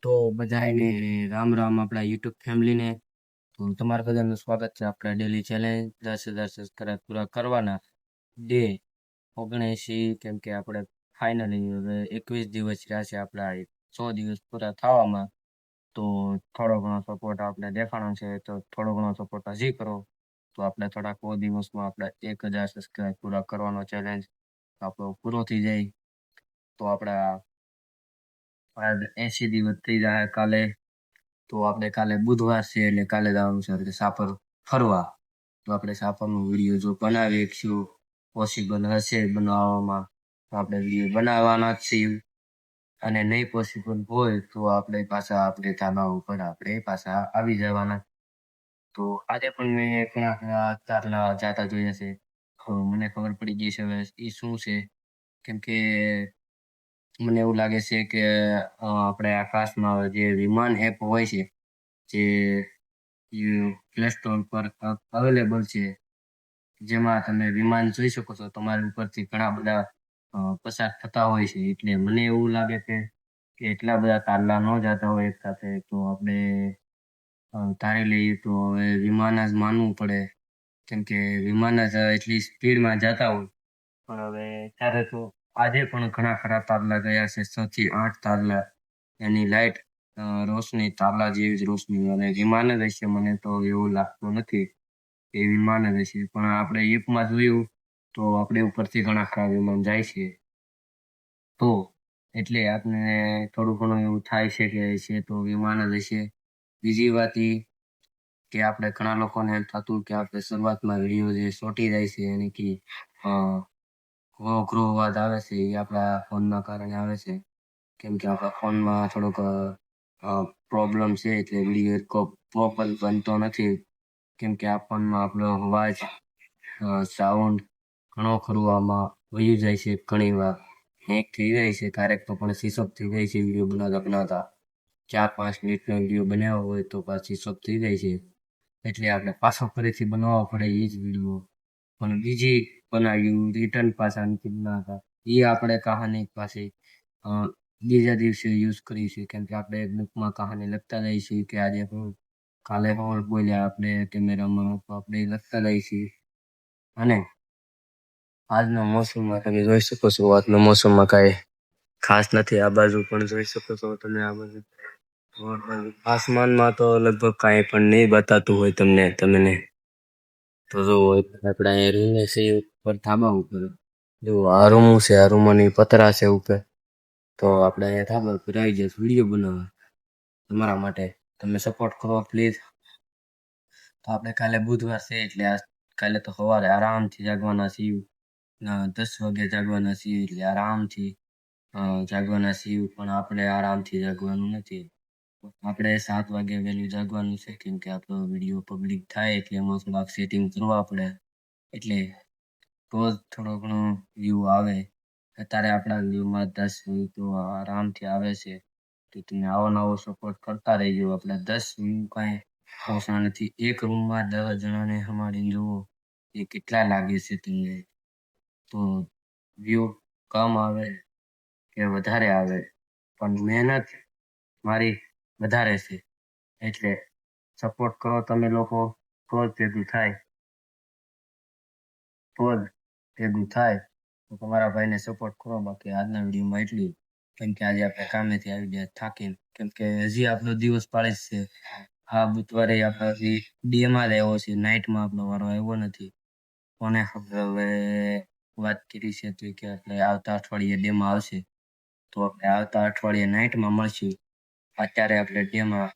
તો બધાને રામ રામ આપણા યુટ્યુબ ફેમિલીને. તો તમારા બધાનું સ્વાગત છે આપણા ડેલી ચેલેન્જ 10,000 સબસ્ક્રાઇબ પૂરા કરવાના ડે 79, કેમ કે આપણે ફાઇનલી હવે 21 દિવસ રહ્યા છે આપણા 100 દિવસ પૂરા થવામાં. તો થોડો ઘણો સપોર્ટ આપણે દેખાડો છે, તો થોડો ઘણો સપોર્ટ હજી કરો, તો આપણે થોડાક દિવસમાં આપણે 1,000 સબસ્ક્રાઇબ પૂરા કરવાનો ચેલેન્જ આપણો પૂરો થઈ જાય. તો આપણા 80 દિવસ થઈ જાય કાલે. તો આપણે કાલે બુધવાર છે એટલે કાલે જવાનું છે આપણે સાપર ફરવા. તો આપણે સાપરનો વિડીયો જો બનાવી શકશું, પોસિબલ હશે બનાવવામાં, તો આપણે વિડીયો બનાવવાના જ છીએ. અને નહીં પોસિબલ હોય તો આપણે પાછા આપણે ધાબા ઉપર આપણે પાછા આવી જવાના. તો આજે પણ મેં ઘણા તારલા જાતા જોયા છે. તો મને ખબર પડી ગઈ છે હવે એ શું છે. કેમ કે મને એવું લાગે છે કે આપણે આકાશમાં જે વિમાન એપ હોય છે, જે પ્લે સ્ટોર પર અવેલેબલ છે, જેમાં તમે વિમાન જોઈ શકો છો, તમારી ઉપરથી ઘણા બધા પસાર થતા હોય છે. એટલે મને એવું લાગે કે એટલા બધા તારલા ન જતા હોય એક સાથે, તો આપણે ધારી લઈએ તો હવે વિમાન જ માનવું પડે. કેમ કે વિમાન જ એટલી સ્પીડમાં જતા હોય. પણ હવે ત્યારે તો આજે પણ ઘણા ખરા તારલા ગયા છે, 6 થી 8 તારલા. એની લાઈટ રોશની તારલા જેવી જ રોશની, અને વિમાન જ હશે. મને તો એવું લાગતું નથી કે વિમાન જ હશે, પણ આપણે એપમાં જોયું તો આપણે ઉપરથી ઘણા ખરા વિમાન જાય છે. તો એટલે આપને થોડું ઘણું એવું થાય છે કે છે તો વિમાન જ હશે. બીજી વાત એ કે આપણે ઘણા લોકોને એમ થતું કે આપણે શરૂઆતમાં વિડીયો જે ચોંટી જાય છે, એને કે ગ્રો અવાજ આવે છે, એ આપણા ફોનના કારણે આવે છે. કેમ કે આપણા ફોનમાં થોડોક પ્રોબ્લેમ છે, એટલે વિડીયો એટલો પ્રોપર બનતો નથી. કેમ કે આ ફોનમાં આપણો અવાજ, સાઉન્ડ ઘણો ખરું આમાં વયું જાય છે. ઘણી વાર હેક થઈ જાય છે, ક્યારેક તો પણ સ્વિચ ઓફ થઈ જાય છે વિડીયો બનાવતા 4-5 મિનિટનો વિડીયો બનાવ્યો હોય તો પાછી સ્વિચ ઓફ થઈ જાય છે. એટલે આપણે પાછો ફરીથી બનાવવો પડે એ જ વિડીયો. પણ બીજી બનાવ્યું રિટર્ન પાછા નથી બનાવતા, એ આપણે કહાની પાછી બીજા દિવસે યુઝ કરીશું. કેમ કે આપણે બુકમાં કહાની લખતા રહીશું કે આજે હું કાલે હું બોલ્યા આપણે કેમેરામાં, તો આપણે લખતા રહીશું. અને આજના મોસમમાં તમે જોઈ શકો છો, આજના મોસમમાં કાંઈ ખાસ નથી. આ બાજુ પણ જોઈ શકો છો તમે, આ બાજુ આસમાનમાં તો લગભગ કાંઈ પણ નહીં બતાતું હોય તમને. તો જો આપણે અહીંયા રહીને છીએ ઉપર ધાબા ઉપર. જો આ રૂમ છે, આ રૂમની પતરા છે ઉપર. તો આપણે અહીંયા ધાબા ઉપર આવી જઈશું વિડીયો બનાવવા તમારા માટે. તમે સપોર્ટ કરો પ્લીઝ. તો આપણે કાલે બુધવાર છે એટલે કાલે તો સવારે આરામથી જાગવાના છીએ. 10 વાગે જાગવાના છીએ, એટલે આરામથી જાગવાના છીએ. પણ આપણે આરામથી જાગવાનું નથી, આપણે 7 વાગે વહેલું જાગવાનું છે. કેમ કે આપણો વિડીયો પબ્લિક થાય એટલે એમાં થોડાક સેટિંગ કરવા પડે, એટલે તો જ થોડો ઘણો વ્યૂ આવે. અત્યારે આપણા વ્યૂમાં 10 વ્યૂ તો આરામથી આવે છે. તો તમે આવો નવો સપોર્ટ કરતા રહેજો. આપણે 10 વ્યૂ કાંઈ ઓછા નથી. એક રૂમમાં 10 જણાને સંભાળીને જુઓ એ કેટલા લાગે છે તમને. તો વ્યૂ કમ આવે કે વધારે આવે, પણ મહેનત મારી વધારે છે. એટલે સપોર્ટ કરો તમે લોકો, તો જ ભેગું થાય. તો તમારા ભાઈને સપોર્ટ કરો. બાકી આજના વિડીયોમાં એટલું. કેમ કે આજે આપણે કામેથી આવી ગયા થાકીને. કેમ કે હજી આપણો દિવસ પાળે જ છે. હા, બુધવારે આપણે હજી ડેમાં જ આવ્યો છે, નાઇટમાં આપણો વારો આવ્યો નથી. કોને ખબર હવે વાત કરી છે તો કે આપણે આવતા અઠવાડિયે ડેમાં આવશે, તો આપણે આવતા અઠવાડિયે નાઇટમાં મળશું. અત્યારે આપણે ડેમાં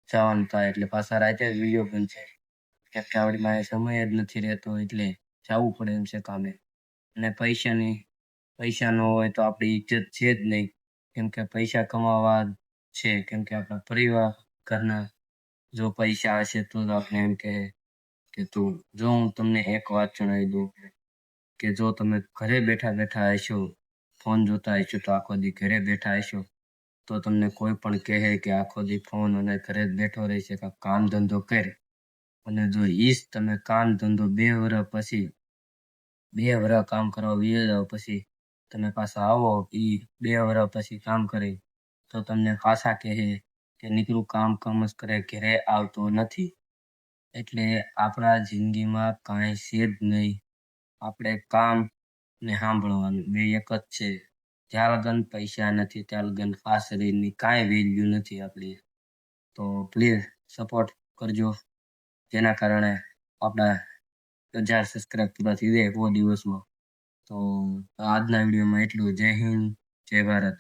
જવાનું થાય એટલે પાછા રાતે જ વિડીયો બનશે. કેમ કે આપણી પાસે સમય જ નથી રહેતો, એટલે જવું પડે એમ છે કામે. અને પૈસા ન હોય તો આપણી ઇજ્જત છે જ નહીં. કેમ કે પૈસા કમાવા છે. કેમ કે આપણા પરિવાર ઘરના જો પૈસા હશે તો જ આપણે એમ કહે કે તું જો. હું તમને એક વાત જણાવી દઉં કે જો તમે ઘરે બેઠા બેઠા હશો, ફોન જોતા હશો, તો આખો દી ઘરે બેઠા હશો, તો તમને કોઈ પણ કહે કે આખો દી ફોન અને ઘરે જ બેઠો રહેશે, કામ ધંધો કરે. અને જો ઈજ તમે કામ ધંધો 2 વર્ષ કામ કરવા વીએ જાવ, પછી તમે પાછા આવો 2 વર્ષ પછી કામ કરી, તો તમને પાછા કહે કે નીકળું કામ કામ જ કરે, ઘરે આવતો નથી. એટલે આપણા જિંદગીમાં કાંઈ છે જ નહીં. આપણે કામ ને સાંભળવાનું બે એક જ છે. જ્યાં લગન પૈસા નથી ત્યાં લગન આ શરીરની કાંઈ વેલ્યુ નથી આપણી. તો પ્લીઝ સપોર્ટ કરજો, જેના કારણે આપણા 1000 સબસ્ક્રાઈબ પૂરા થઈ જાય બહુ દિવસમાં. તો આજના વિડીયોમાં એટલું. જય હિન્દ, જય ભારત.